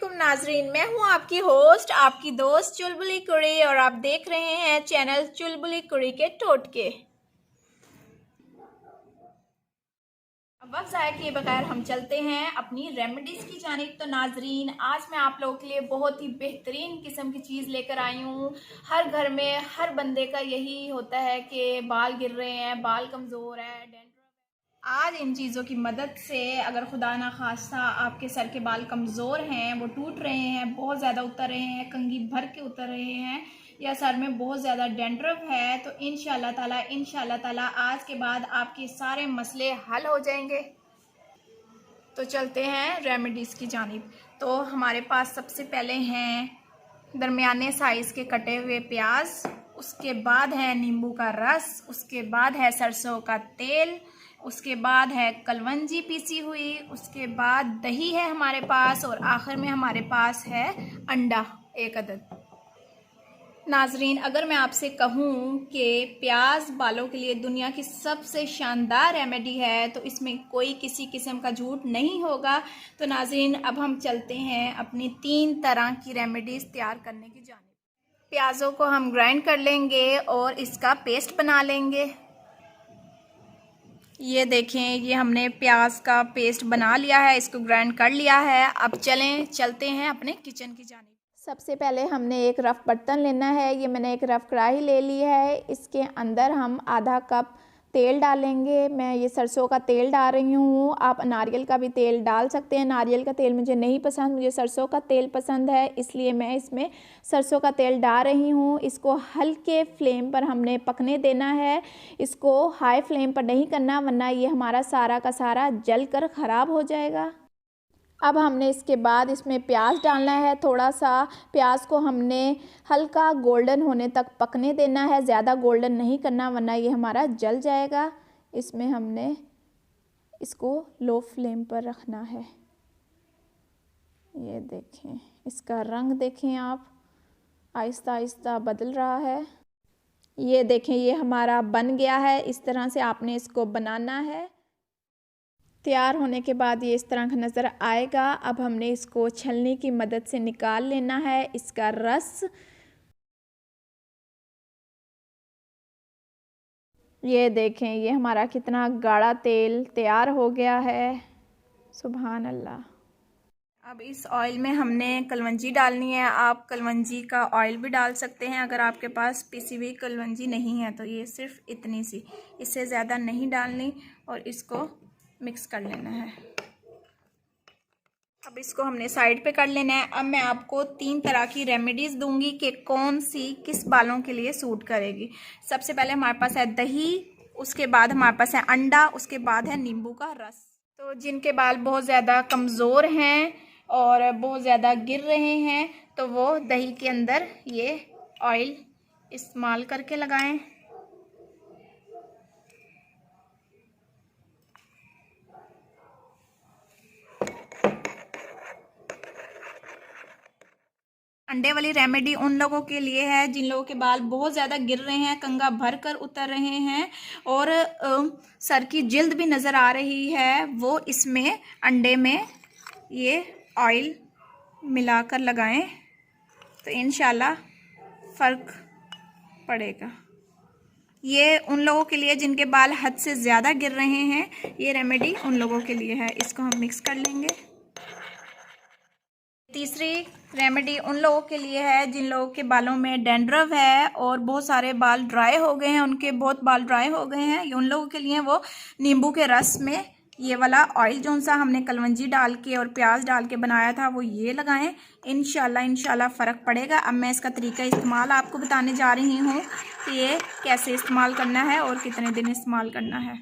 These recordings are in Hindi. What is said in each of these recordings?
अस्सलामुअलैकुम नाजरीन, मैं हूं आपकी होस्ट, आपकी दोस्त चुलबुली कुड़ी और आप देख रहे हैं चैनल चुलबुली कुड़ी के टोटके। अब वक्त ज़ाया किए बगैर हम चलते हैं अपनी रेमेडीज़ की जानिब। तो नाजरीन, आज मैं आप लोगों के लिए बहुत ही बेहतरीन किस्म की चीज़ लेकर आई हूँ। हर घर में हर बंदे का यही होता है कि बाल गिर रहे हैं, बाल कमज़ोर है, आज इन चीज़ों की मदद से अगर खुदा ना खास्ता आपके सर के बाल कमज़ोर हैं, वो टूट रहे हैं, बहुत ज़्यादा उतर रहे हैं, कंघी भर के उतर रहे हैं, या सर में बहुत ज़्यादा डेंड्रफ है, तो इंशाल्लाह ताला आज के बाद आपके सारे मसले हल हो जाएंगे। तो चलते हैं रेमेडीज़ की जानिब। तो हमारे पास सबसे पहले हैं दरमियाने साइज़ के कटे हुए प्याज, उसके बाद है नींबू का रस, उसके बाद है सरसों का तेल, उसके बाद है कलवंजी पीसी हुई, उसके बाद दही है हमारे पास, और आखिर में हमारे पास है अंडा 1 अदद। नाजरीन, अगर मैं आपसे कहूँ कि प्याज बालों के लिए दुनिया की सबसे शानदार रेमेडी है तो इसमें कोई किसी किस्म का झूठ नहीं होगा। तो नाजरीन, अब हम चलते हैं अपनी 3 तरह की रेमेडीज़ तैयार करने की जानिब। प्याज़ों को हम ग्राइंड कर लेंगे और इसका पेस्ट बना लेंगे। ये देखें, ये हमने प्याज का पेस्ट बना लिया है, इसको ग्राइंड कर लिया है। अब चलते हैं अपने किचन की जानिब। सबसे पहले हमने एक रफ़ बर्तन लेना है। ये मैंने एक रफ़ कढ़ाई ले ली है। इसके अंदर हम आधा कप तेल डालेंगे। मैं ये सरसों का तेल डाल रही हूँ, आप नारियल का भी तेल डाल सकते हैं। नारियल का तेल मुझे नहीं पसंद, मुझे सरसों का तेल पसंद है, इसलिए मैं इसमें सरसों का तेल डाल रही हूँ। इसको हल्के फ्लेम पर हमने पकने देना है, इसको हाई फ्लेम पर नहीं करना, वरना ये हमारा सारा का सारा जल कर ख़राब हो जाएगा। अब हमने इसके बाद इसमें प्याज डालना है। थोड़ा सा प्याज को हमने हल्का गोल्डन होने तक पकने देना है, ज़्यादा गोल्डन नहीं करना, वरना ये हमारा जल जाएगा। इसमें हमने इसको लो फ्लेम पर रखना है। ये देखें, इसका रंग देखें आप, आहिस्ता आहिस्ता बदल रहा है। ये देखें, ये हमारा बन गया है। इस तरह से आपने इसको बनाना है। तैयार होने के बाद ये इस तरह का नज़र आएगा। अब हमने इसको छलनी की मदद से निकाल लेना है इसका रस। ये देखें, ये हमारा कितना गाढ़ा तेल तैयार हो गया है। सुभान अल्लाह। अब इस ऑयल में हमने कलवंजी डालनी है। आप कलवंजी का ऑयल भी डाल सकते हैं अगर आपके पास पिसी हुई कलवंजी नहीं है तो। ये सिर्फ इतनी सी, इससे ज़्यादा नहीं डालनी, और इसको मिक्स कर लेना है। अब इसको हमने साइड पे कर लेना है। अब मैं आपको 3 तरह की रेमेडीज़ दूंगी कि कौन सी किस बालों के लिए सूट करेगी। सबसे पहले हमारे पास है दही, उसके बाद हमारे पास है अंडा, उसके बाद है नींबू का रस। तो जिनके बाल बहुत ज़्यादा कमज़ोर हैं और बहुत ज़्यादा गिर रहे हैं तो वो दही के अंदर ये ऑयल इस्तेमाल करके लगाएं। अंडे वाली रेमेडी उन लोगों के लिए है जिन लोगों के बाल बहुत ज़्यादा गिर रहे हैं, कंघा भर कर उतर रहे हैं और सर की जिल्द भी नज़र आ रही है। वो इसमें अंडे में ये ऑयल मिलाकर लगाएं तो इंशाल्लाह फ़र्क पड़ेगा। ये उन लोगों के लिए जिनके बाल हद से ज़्यादा गिर रहे हैं, ये रेमेडी उन लोगों के लिए है। इसको हम मिक्स कर लेंगे। तीसरी रेमेडी उन लोगों के लिए है जिन लोगों के बालों में डैंड्रफ है और बहुत सारे बाल ड्राई हो गए हैं, उनके बहुत बाल ड्राई हो गए हैं। ये उन लोगों के लिए वो नींबू के रस में ये वाला ऑयल जो सा हमने कलवंजी डाल के और प्याज डाल के बनाया था वो ये लगाएं। इंशाल्लाह फ़र्क पड़ेगा। अब मैं इसका तरीका इस्तेमाल आपको बताने जा रही हूँ कि ये कैसे इस्तेमाल करना है और कितने दिन इस्तेमाल करना है।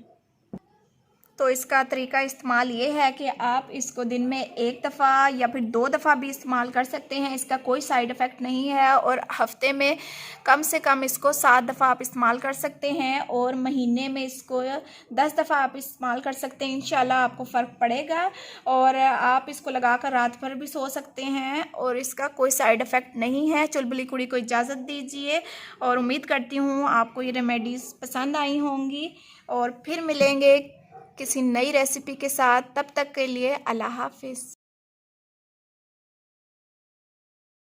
तो इसका तरीका इस्तेमाल ये है कि आप इसको दिन में 1 दफ़ा या फिर 2 दफ़ा भी इस्तेमाल कर सकते हैं। इसका कोई साइड इफ़ेक्ट नहीं है, और हफ्ते में कम से कम इसको 7 दफ़ा आप इस्तेमाल कर सकते हैं, और महीने में इसको 10 दफ़ा आप इस्तेमाल कर सकते हैं। इंशाल्लाह आपको फ़र्क पड़ेगा और आप इसको लगाकर रात भर भी सो सकते हैं और इसका कोई साइड इफ़ेक्ट नहीं है। चुलबुली कुड़ी को इजाज़त दीजिए और उम्मीद करती हूँ आपको ये रेमेडीज़ पसंद आई होंगी, और फिर मिलेंगे किसी नई रेसिपी के साथ। तब तक के लिए अल्लाह हाफिज़।